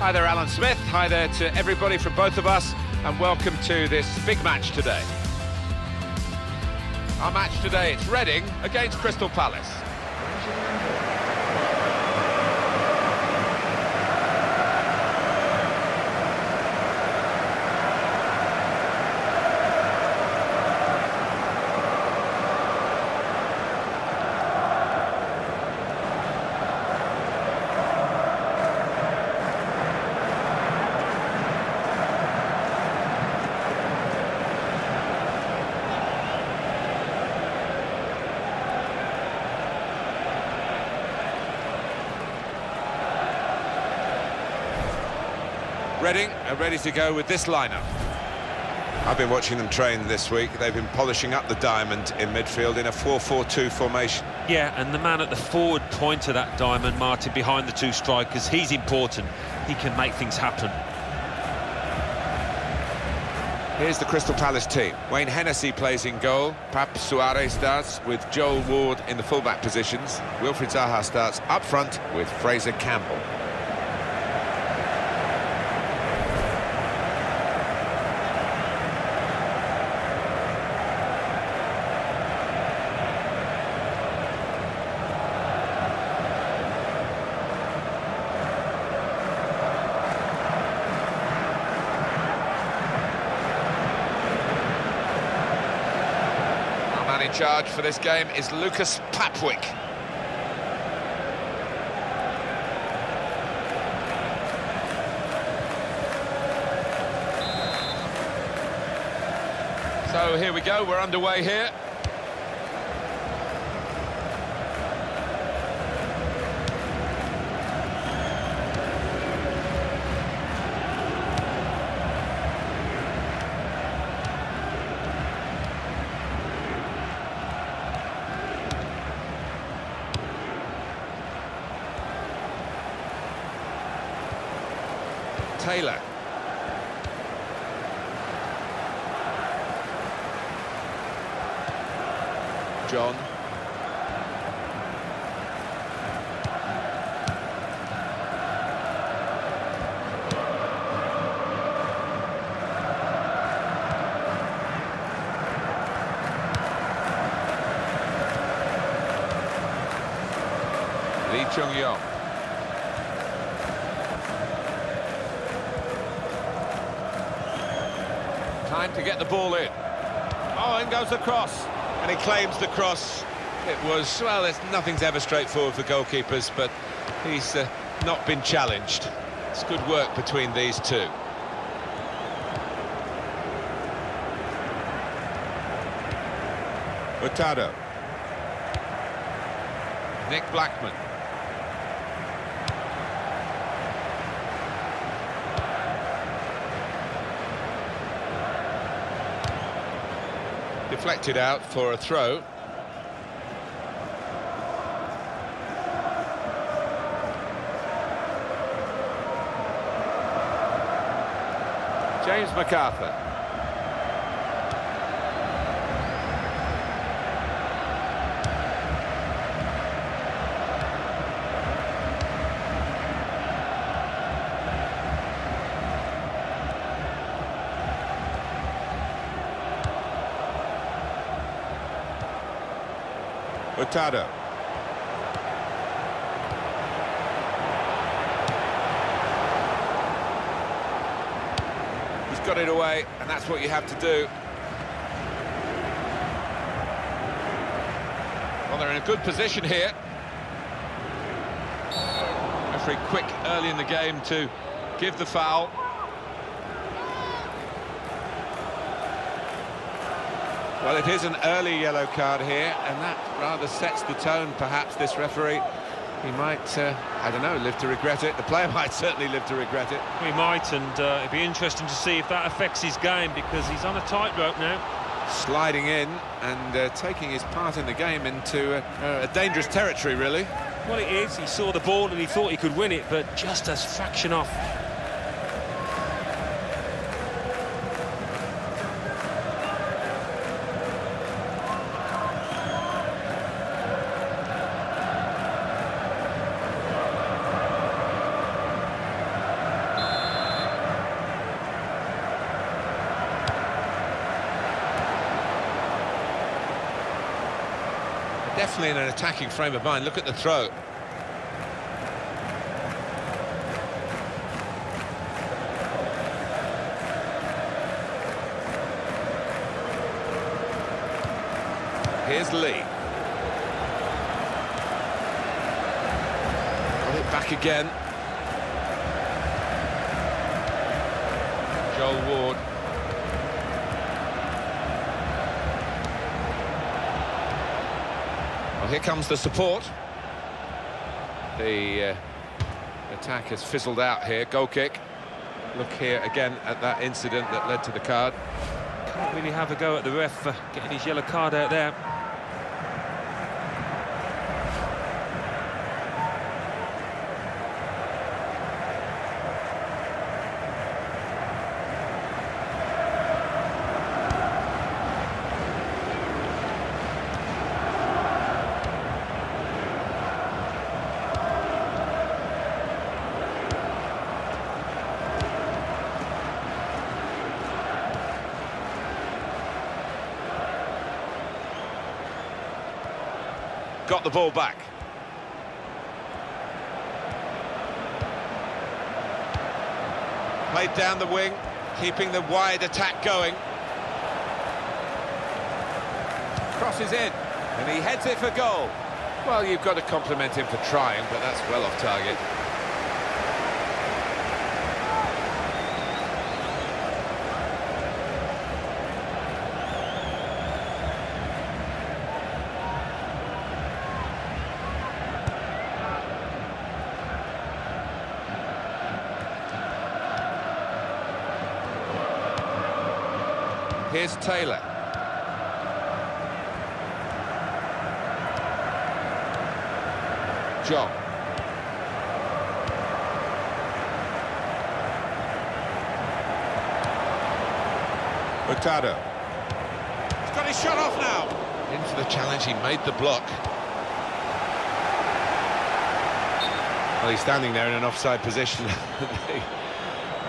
Hi there, Alan Smith. Hi there to everybody from both of us, and welcome to this big match today. Our match today, it's Reading against Crystal Palace. Reading are ready to go with this lineup. I've been watching them train this week. They've been polishing up the diamond in midfield in a 4-4-2 formation. Yeah, and the man at the forward point of that diamond, Martin, behind the two strikers, he's important. He can make things happen. Here's the Crystal Palace team. Wayne Hennessy plays in goal. Pap Suarez starts with Joel Ward in the fullback positions. Wilfried Zaha starts up front with Fraser Campbell. In charge for this game is Lucas Papwick. So here we go, we're underway here. Taylor. John. Lee Chung-yong. Time to get the ball in. Oh, in goes the cross. And he claims the cross. It was, well, nothing's ever straightforward for goalkeepers, but he's not been challenged. It's good work between these two. Hurtado. Nick Blackman. Deflected out for a throw. James MacArthur. Hurtado. He's got it away, and that's what you have to do. Well, they're in a good position here. Referee quick early in the game to give the foul. Well, it is an early yellow card here, and that rather sets the tone, perhaps, this referee. He might, I don't know, live to regret it. The player might certainly live to regret it. We might, and it'd be interesting to see if that affects his game, because he's on a tightrope now. Sliding in and taking his part in the game into a dangerous territory, really. Well, it is. He saw the ball and he thought he could win it, but just a fraction off. definitely in an attacking frame of mind. Look at the throw. Here's Lee. Got it back again. Joel Ward. Well, here comes the support. The attack has fizzled out here. Goal kick. Look here again at that incident that led to the card. Can't really have a go at the ref for getting his yellow card out there. Got the ball back. Played down the wing, keeping the wide attack going. Crosses in, and he heads it for goal. Well, you've got to compliment him for trying, but that's well off target. Here's Taylor. John. Hurtado. He's got his shot off now. In for the challenge, he made the block. Well, he's standing there in an offside position.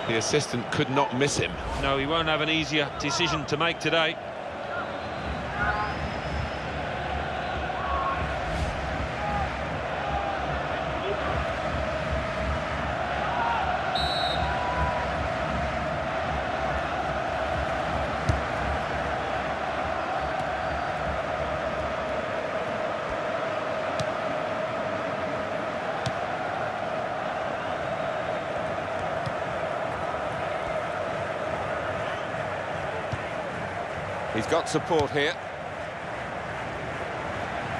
The assistant could not miss him. No, he won't have an easier decision to make today. He's got support here.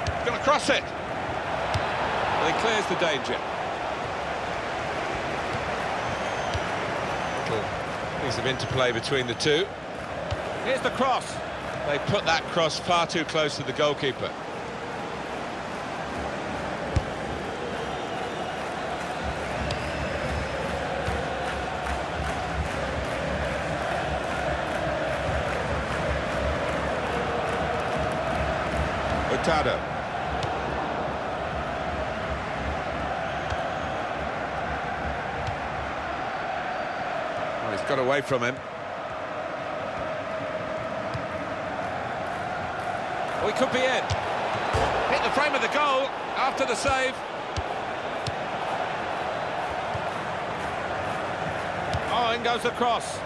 He's going to cross it. Well, he clears the danger. Little piece of interplay between the two. Here's the cross. They put that cross far too close to the goalkeeper. Hurtado. Well, he's got away from him. Oh, he could be in. Hit the frame of the goal after the save. Oh, in goes the cross.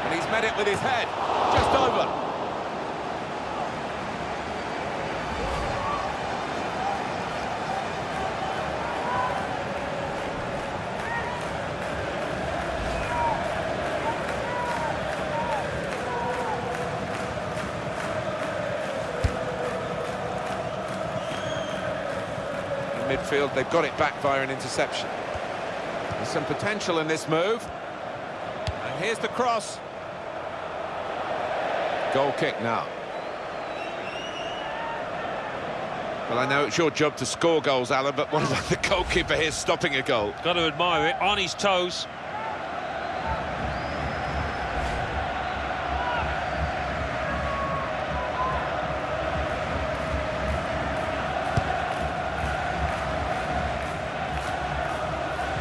And he's met it with his head. Just over. Midfield, they've got it back via an interception. There's some potential in this move. And here's the cross. Goal kick now. Well, I know it's your job to score goals, Alan, but what about the goalkeeper here stopping a goal? Got to admire it, on his toes.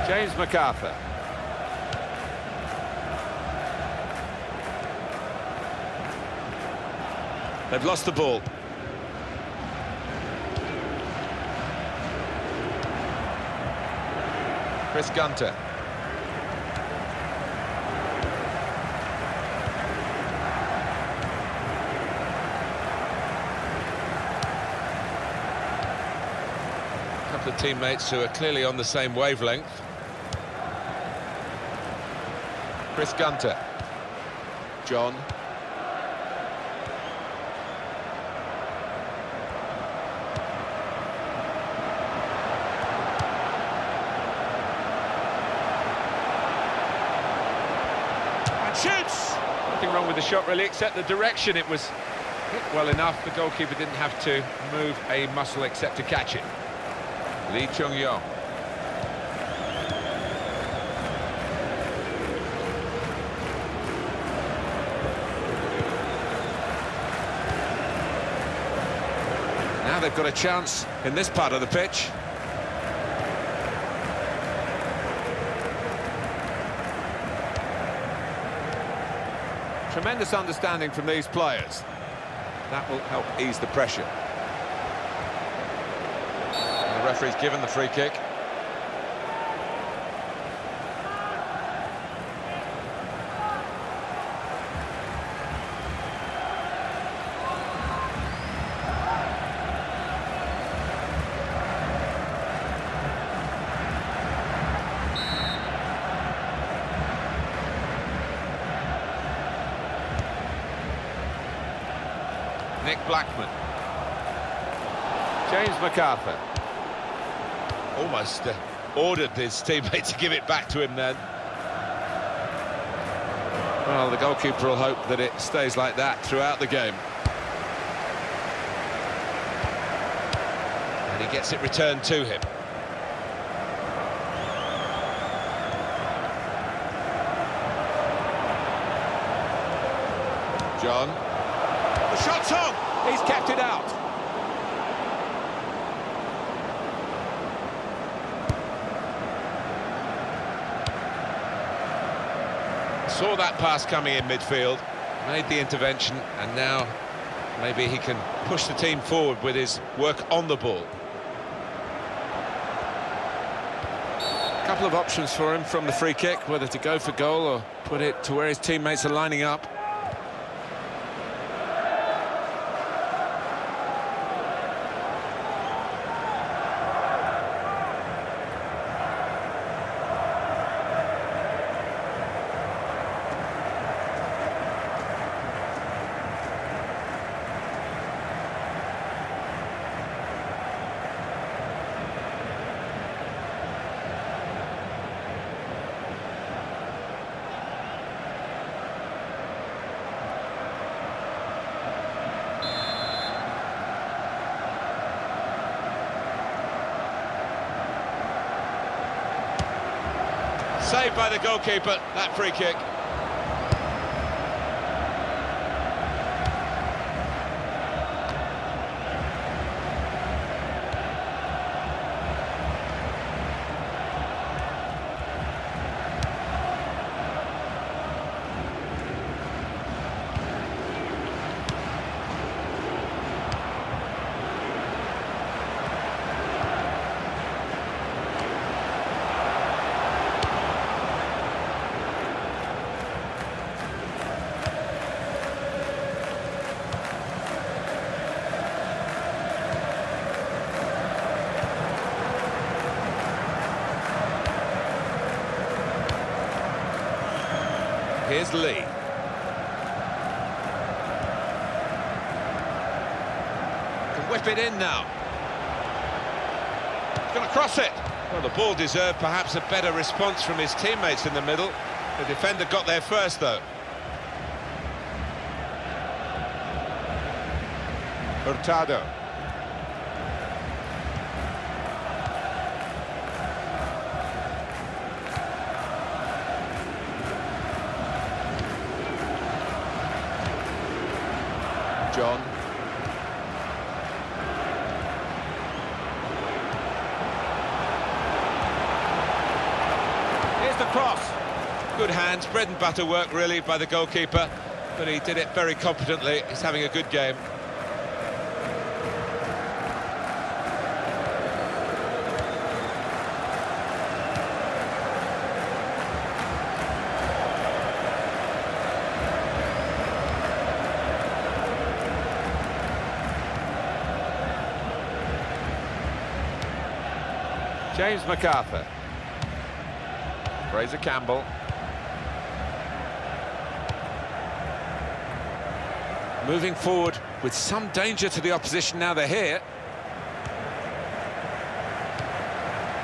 James MacArthur. They've lost the ball. Chris Gunter. A couple of teammates who are clearly on the same wavelength. Chris Gunter. John. And shoots! Nothing wrong with the shot really, except the direction. It was hit well enough. The goalkeeper didn't have to move a muscle except to catch it. Lee Chung-yong. Now they've got a chance in this part of the pitch. Tremendous understanding from these players. That will help ease the pressure. And the referee's given the free kick. Nick Blackman. James MacArthur. Almost ordered his teammate to give it back to him then. Well, the goalkeeper will hope that it stays like that throughout the game. And he gets it returned to him. John. The shot's on! He's kept it out. Saw that pass coming in midfield, made the intervention, and now maybe he can push the team forward with his work on the ball. A couple of options for him from the free kick, whether to go for goal or put it to where his teammates are lining up. Saved by the goalkeeper, that free kick. Here's Lee. Can whip it in now. He's going to cross it. Well, the ball deserved perhaps a better response from his teammates in the middle. The defender got there first, though. Hurtado. John. Here's the cross. Good hands, bread and butter work really by the goalkeeper, but he did it very competently. He's having a good game. James MacArthur. Fraser Campbell. Moving forward with some danger to the opposition now they're here.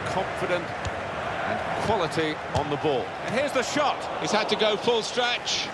Confident and quality on the ball. And here's the shot. He's had to go full stretch.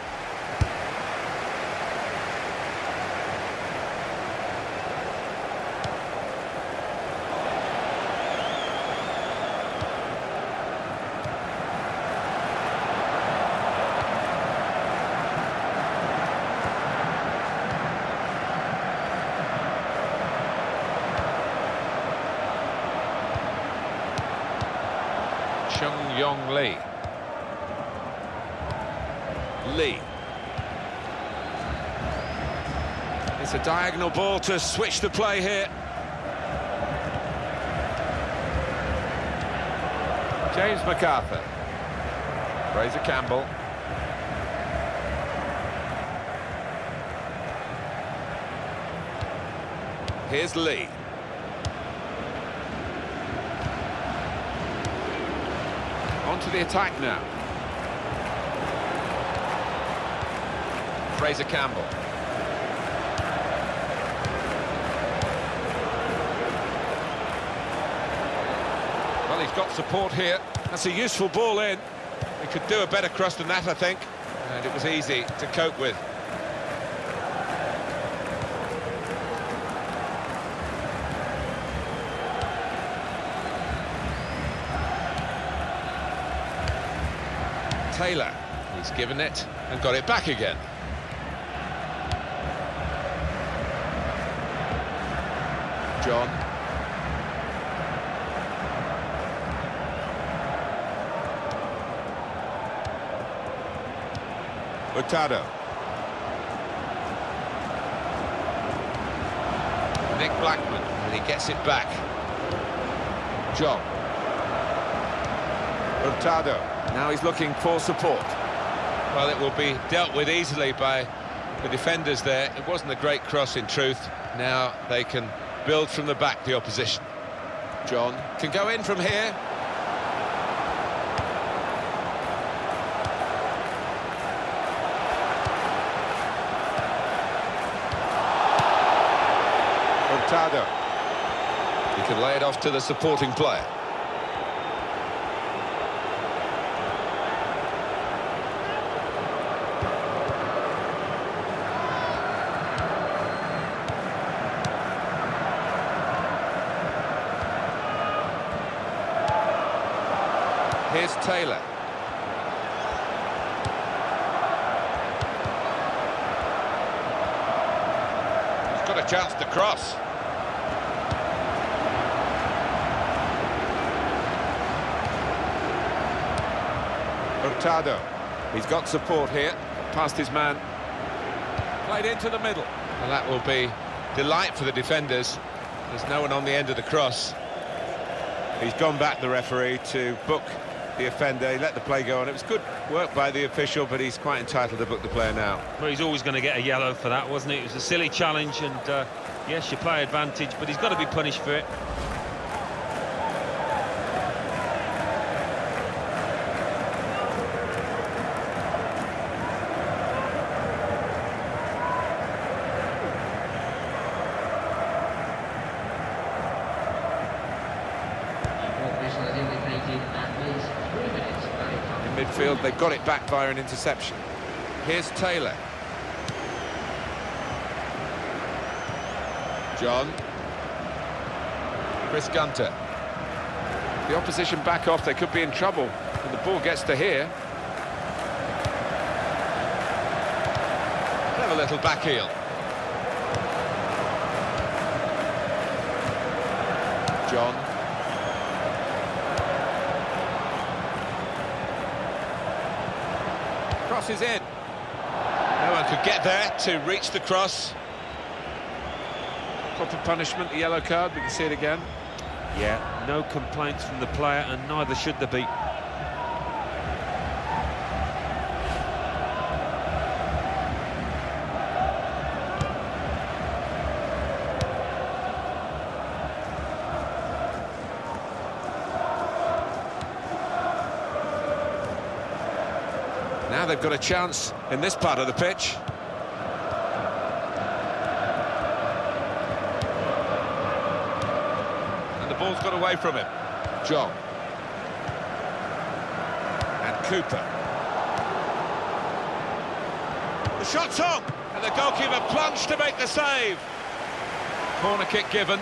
Lee. It's a diagonal ball to switch the play here. James MacArthur. Fraser Campbell. Here's Lee. On to the attack now. Fraser Campbell. Well, he's got support here. That's a useful ball in. He could do a better cross than that, I think. And it was easy to cope with. Taylor, he's given it and got it back again. John. Hurtado. Nick Blackman, and he gets it back. John. Hurtado. Now he's looking for support. Well, it will be dealt with easily by the defenders there. It wasn't a great cross in truth. Now they can build from the back, the opposition. John can go in from here. Hurtado. He can lay it off to the supporting player. Here's Taylor. He's got a chance to cross. Hurtado. He's got support here. Past his man. Played into the middle. And that will be delight for the defenders. There's no one on the end of the cross. He's gone back, the referee, to book the offender. He let the play go on. It was good work by the official, but he's quite entitled to book the player now. Well, he's always going to get a yellow for that, wasn't it? It was a silly challenge, and yes, you play advantage, but he's got to be punished for it. Midfield, they've got it back via an interception. Here's Taylor. John. Chris Gunter. The opposition back off, they could be in trouble when the ball gets to here. Clever little back heel. John. Crosses in. No one could get there to reach the cross. Proper punishment, the yellow card. We can see it again. Yeah, no complaints from the player, and neither should there be. Now they've got a chance in this part of the pitch. And the ball's got away from him. John. And Cooper. The shot's on! And the goalkeeper plunged to make the save. Corner kick given.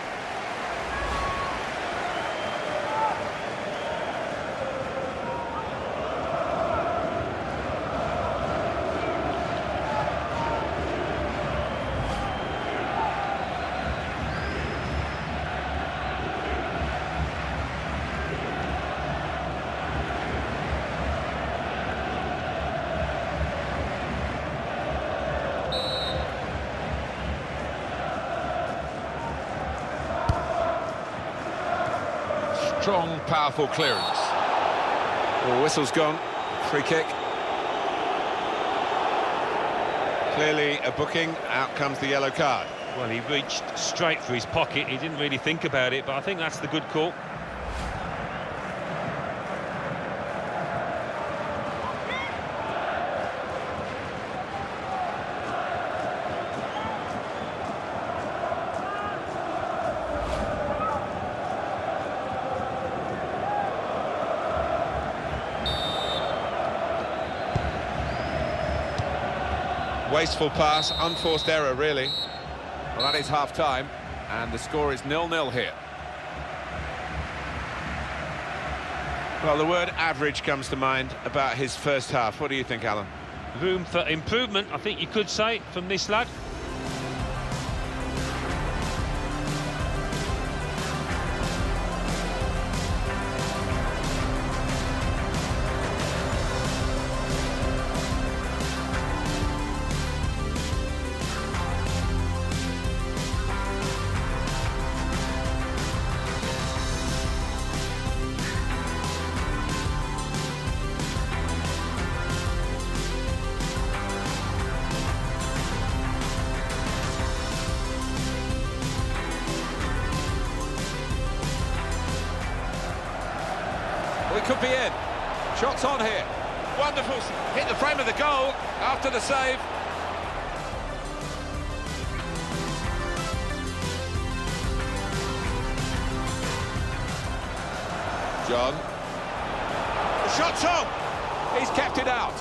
Strong, powerful clearance. Oh, whistle's gone. Free kick. Clearly a booking. Out comes the yellow card. Well, he reached straight for his pocket. He didn't really think about it, but I think that's the good call. Wasteful pass, unforced error, really. Well, that is half-time, and the score is 0-0 here. Well, the word average comes to mind about his first half. What do you think, Alan? Room for improvement, I think you could say, from this lad. We could be in. Shots on here. Wonderful. Hit the frame of the goal after the save. John. The shot's on. He's kept it out.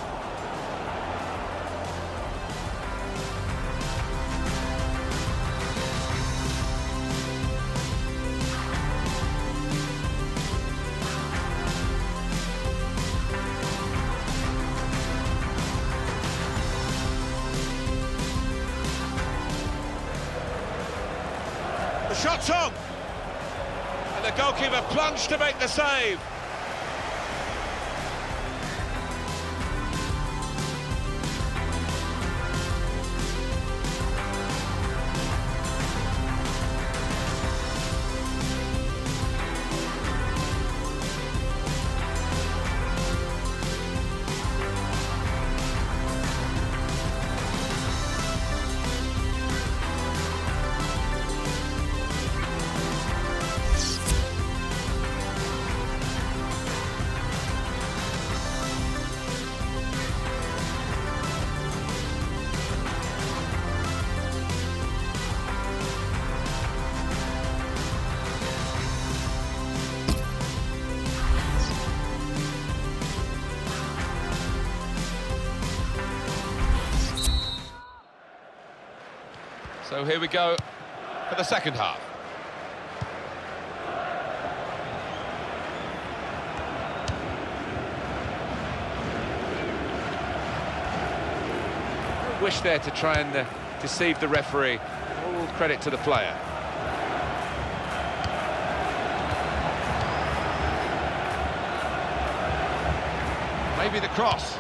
The shot's on! And the goalkeeper plunged to make the save. So here we go for the second half. Wish there to try and deceive the referee. All credit to the player. Maybe the cross.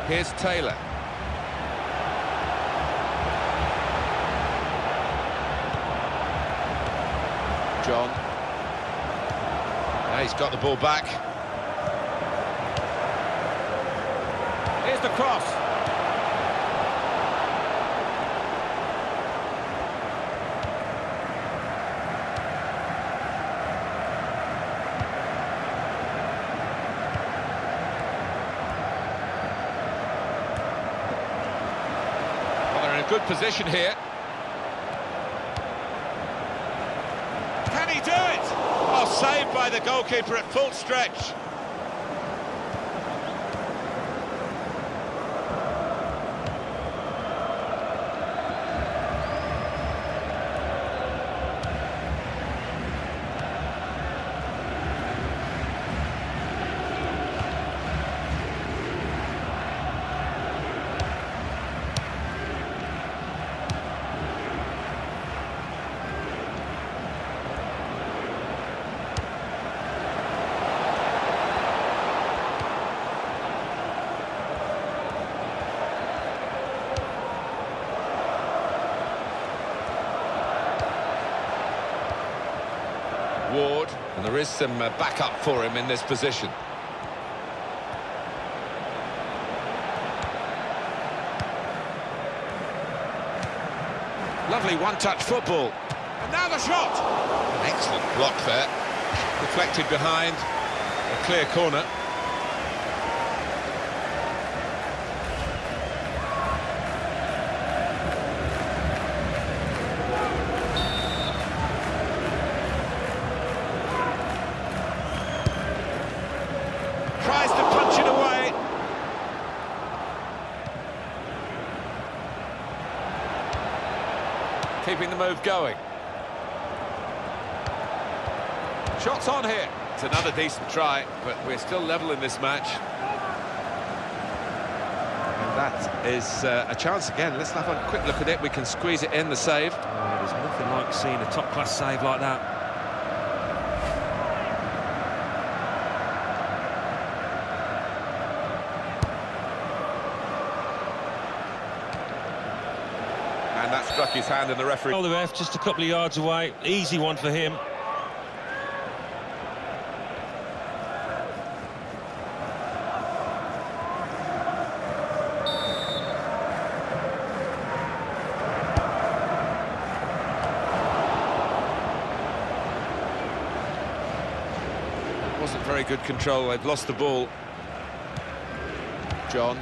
Here's Taylor. John. Now he's got the ball back. Here's the cross. Good position here. Can he do it? Oh, saved by the goalkeeper at full stretch. Ward, and there is some backup for him in this position. Lovely one-touch football. And now the shot! An excellent block there. Deflected behind. A clear corner. Tries to punch it away. Keeping the move going. Shots on here. It's another decent try, but we're still level in this match. And that is a chance again. Let's have a quick look at it. We can squeeze it in, the save. Oh, there's nothing like seeing a top-class save like that. And that struck his hand, and the referee... Oh, the ref just a couple of yards away. Easy one for him. Wasn't very good control. They've lost the ball. John.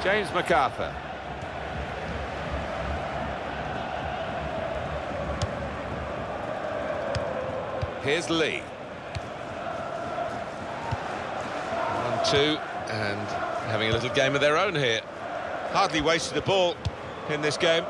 James MacArthur. Here's Lee. 1-2, and having a little game of their own here. Hardly wasted a ball in this game.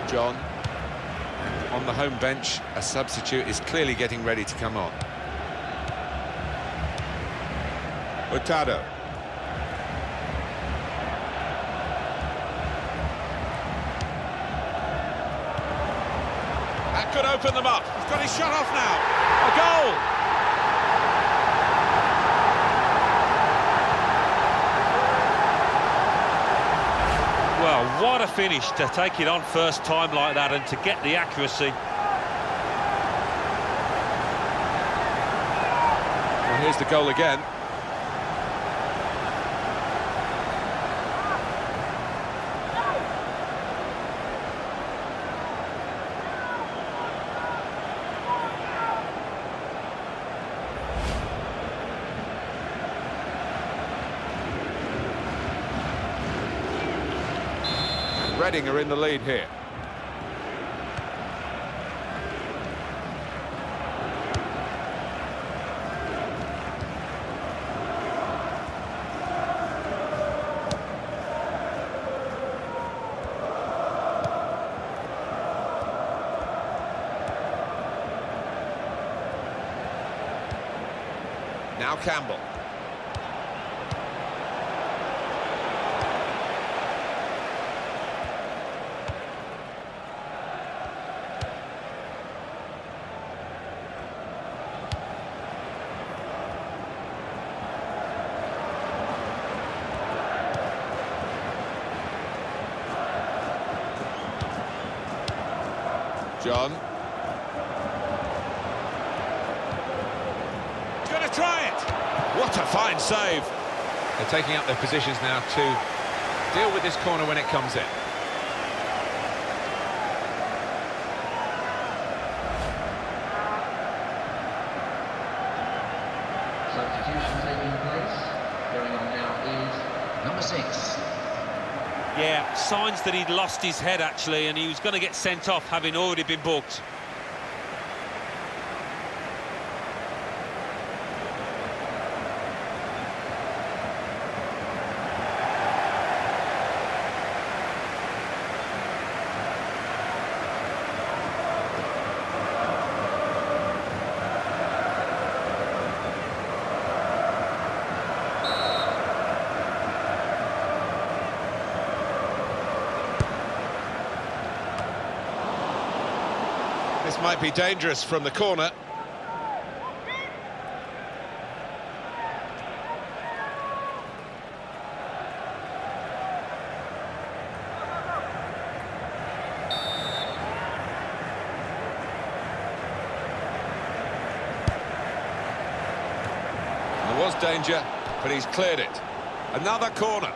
John, on the home bench, a substitute is clearly getting ready to come on. Hurtado. That could open them up. He's got his shot off now. A goal! Well, what a finish to take it on first time like that and to get the accuracy. Well, here's the goal again. Reading are in the lead here. Now Campbell. John. He's going to try it. What a fine save. They're taking up their positions now to deal with this corner when it comes in. Substitution taking place. Going on now is number 6. Yeah, signs that he'd lost his head, actually, and he was going to get sent off, having already been booked. This might be dangerous from the corner. There was danger, but he's cleared it. Another corner.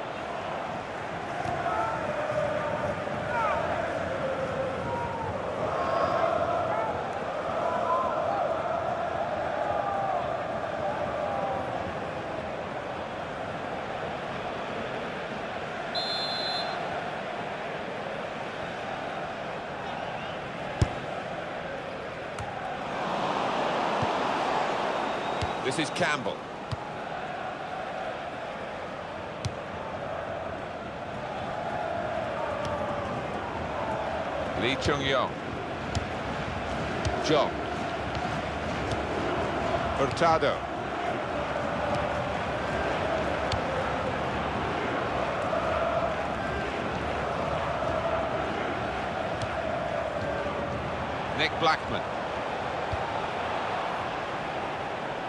This is Campbell. Lee Chung-yong. John. Hurtado. Nick Blackman.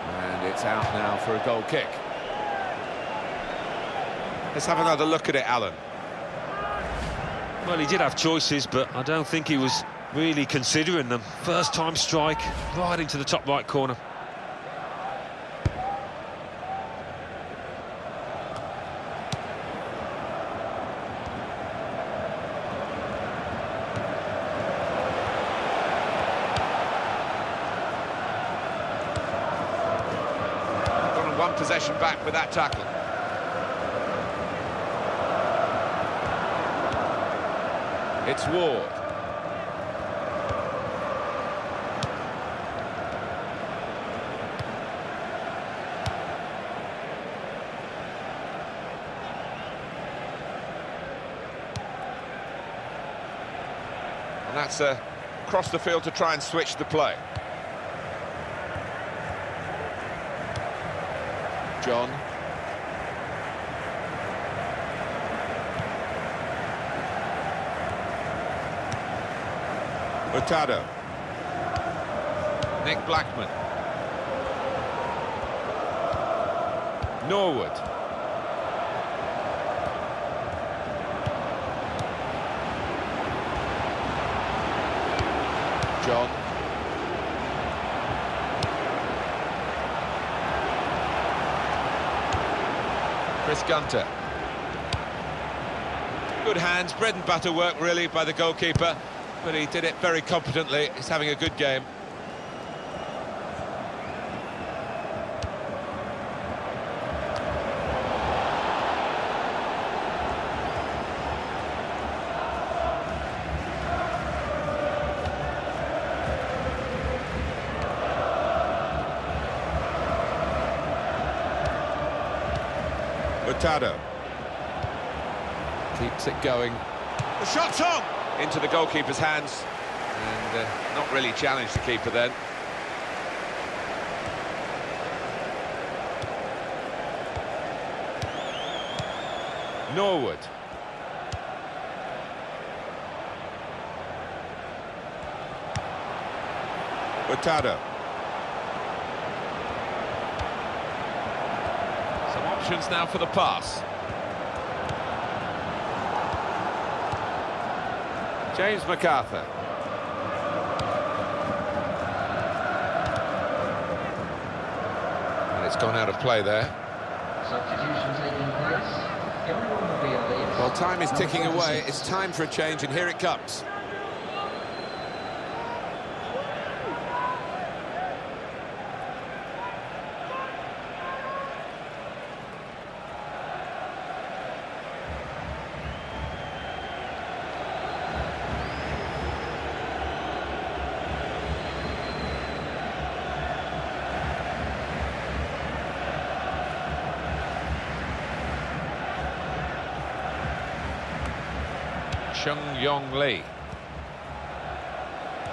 And it's out now for a goal kick. Let's have another look at it, Alan. Well, he did have choices, but I don't think he was really considering them. First time strike, right into the top right corner. Got one possession back with that tackle. It's Ward. And that's across the field to try and switch the play. John. Hurtado. Nick Blackman. Norwood. John. Chris Gunter. Good hands, bread and butter work really by the goalkeeper. But he did it very competently. He's having a good game. Hurtado keeps it going. The shot's on! Into the goalkeeper's hands, and not really challenged the keeper then. Norwood. Hurtado. Some options now for the pass. James MacArthur. And it's gone out of play there. Substitution taking place. Everyone will be on leave. Well, time is Number ticking away. 26. It's time for a change, and here it comes. Chung-Yong Lee.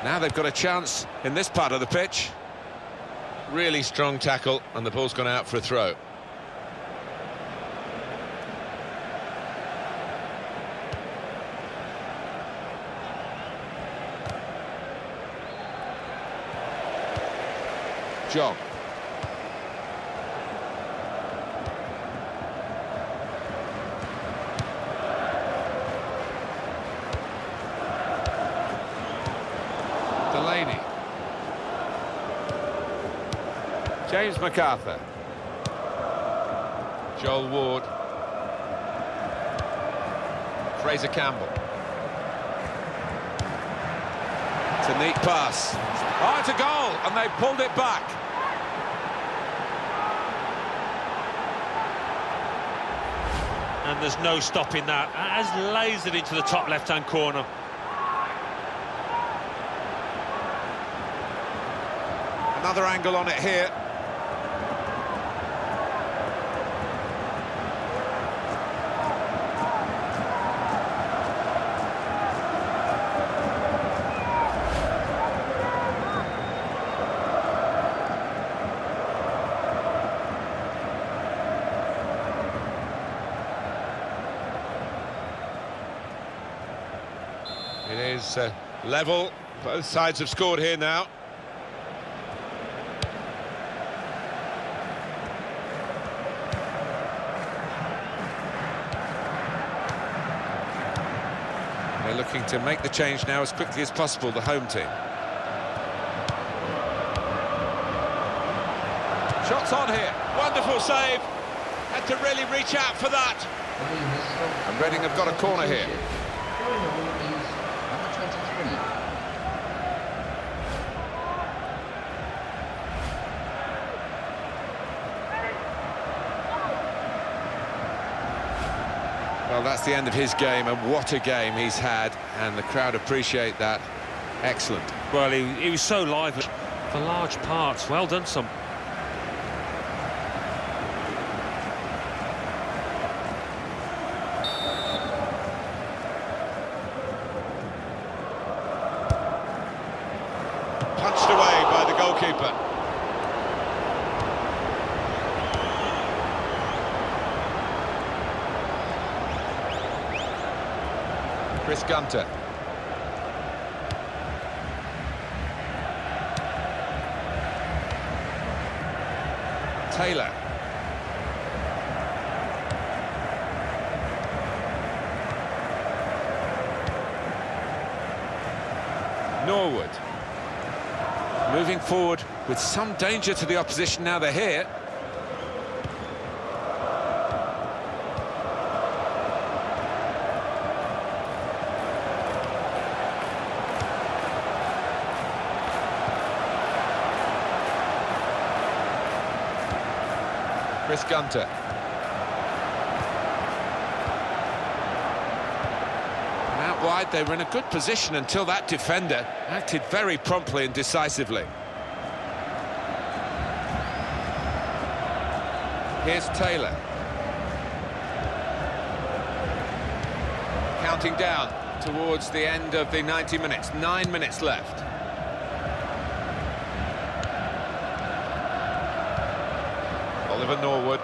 Now they've got a chance in this part of the pitch. Really strong tackle, and the ball's gone out for a throw. Jog. Delaney. James MacArthur. Joel Ward. Fraser Campbell. It's a neat pass. Oh, it's a goal, and they pulled it back. And there's no stopping that. Has lasered into the top left-hand corner. Another angle on it here. It is level. Both sides have scored here now. They're looking to make the change now as quickly as possible, the home team. Shots on here. Wonderful save. Had to really reach out for that. And Reading have got a corner here. Going on is number 23. Well, that's the end of his game, and what a game he's had, and the crowd appreciate that. Excellent. Well, he was so lively for large parts. Well done, son. Punched away by the goalkeeper. Chris Gunter. Taylor. Norwood. Moving forward with some danger to the opposition now they're here. Chris Gunter. And out wide, they were in a good position until that defender acted very promptly and decisively. Here's Taylor. Counting down towards the end of the 90 minutes. 9 minutes left. Oliver Norwood.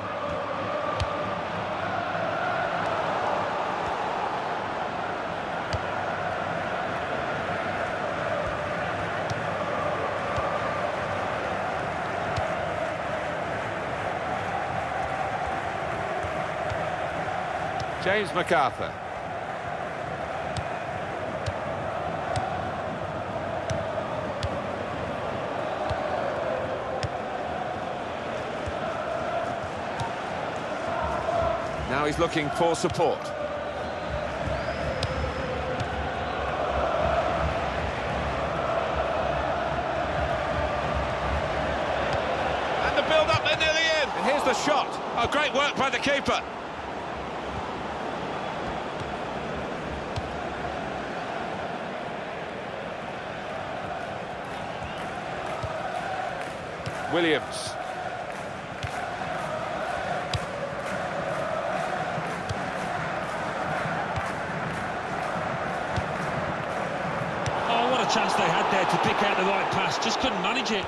James MacArthur. he's looking for support. And the build-up, they're nearly in. And here's the shot. Oh, great work by the keeper. Williams. Oh, what a chance they had there to pick out the right pass, just couldn't manage it.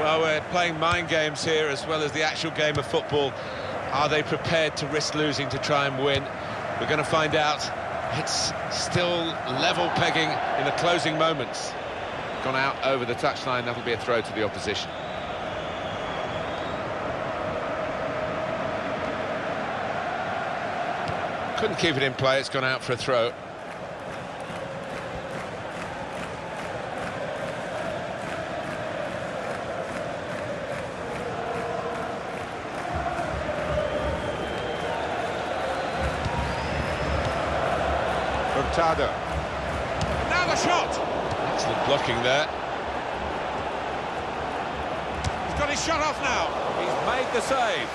Well, we're playing mind games here as well as the actual game of football. Are they prepared to risk losing to try and win? We're going to find out. It's still level pegging in the closing moments. Gone out over the touchline, that'll be a throw to the opposition. Couldn't keep it in play, it's gone out for a throw. Hurtado. Now the shot! Excellent blocking there. He's got his shot off now. He's made the save.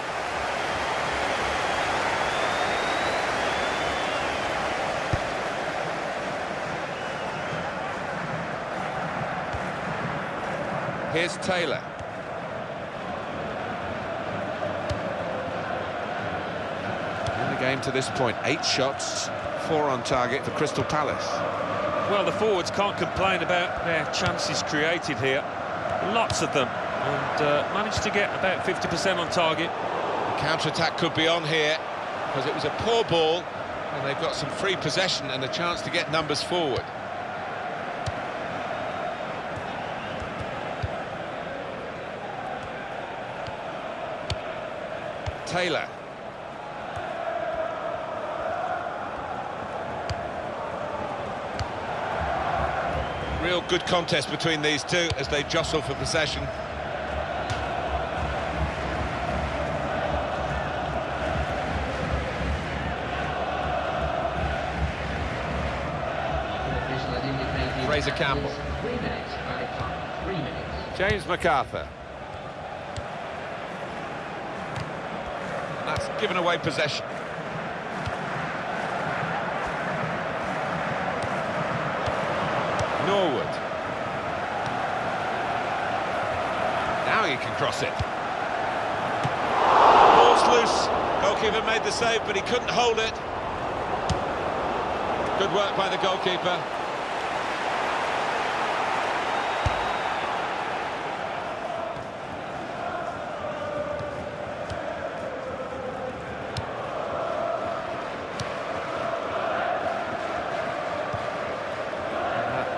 Here's Taylor. In the game to this point, 8 shots, 4 on target for Crystal Palace. Well, the forwards can't complain about their chances created here. Lots of them, and managed to get about 50% on target. The counter-attack could be on here, because it was a poor ball, and they've got some free possession and a chance to get numbers forward. Taylor. Real good contest between these two as they jostle for possession. Fraser Campbell. 3 minutes, added time, 3 minutes. James MacArthur. That's given away possession. Norwood. Now he can cross it. Ball's loose. Goalkeeper made the save, but he couldn't hold it. Good work by the goalkeeper.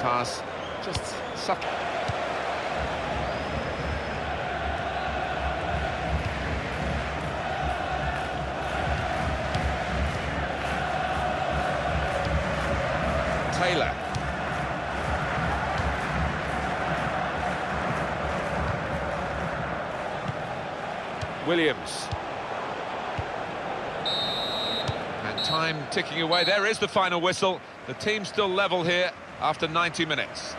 Pass, just suck. Taylor. Williams. And time ticking away. There is the final whistle. The team's still level here after 90 minutes.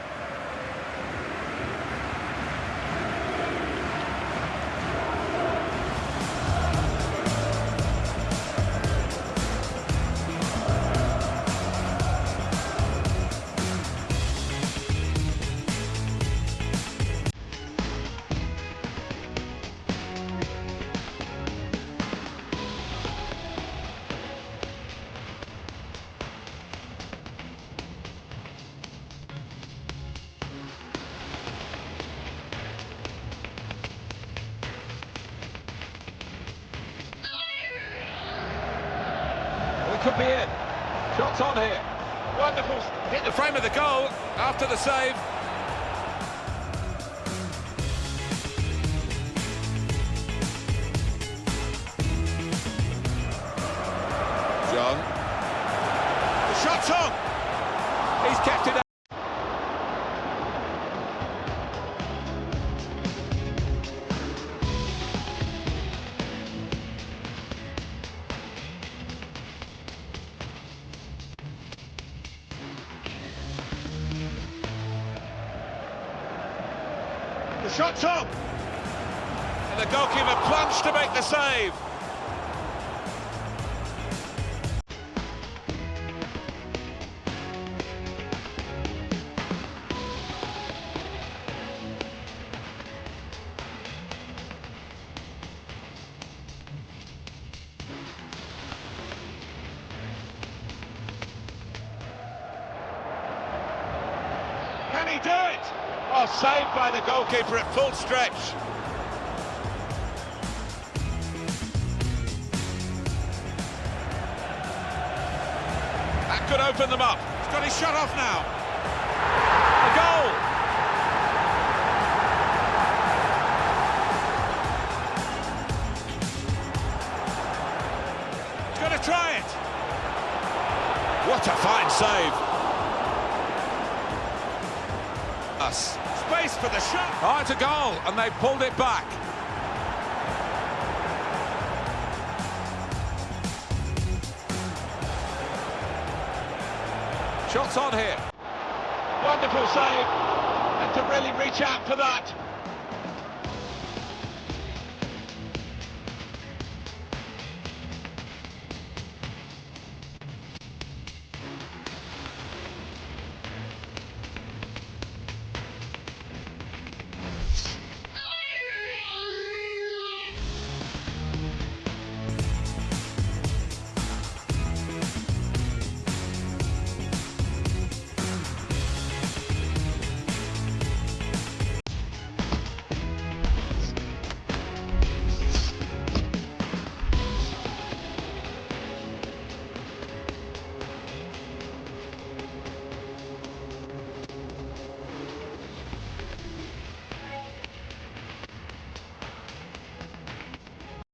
Could be in. Shots on here. Wonderful. Hit the frame of the goal after the save. John. The shot's on. He's kept it up. Shot's up! And the goalkeeper plunged to make the save. Can he do it? Oh, saved by the goalkeeper at full stretch. That could open them up. He's got his shot off now. A goal! He's going to try it. What a fine save. Space for the shot. Oh, it's a goal, and they pulled it back. Shots on here. Wonderful save. And to really reach out for that.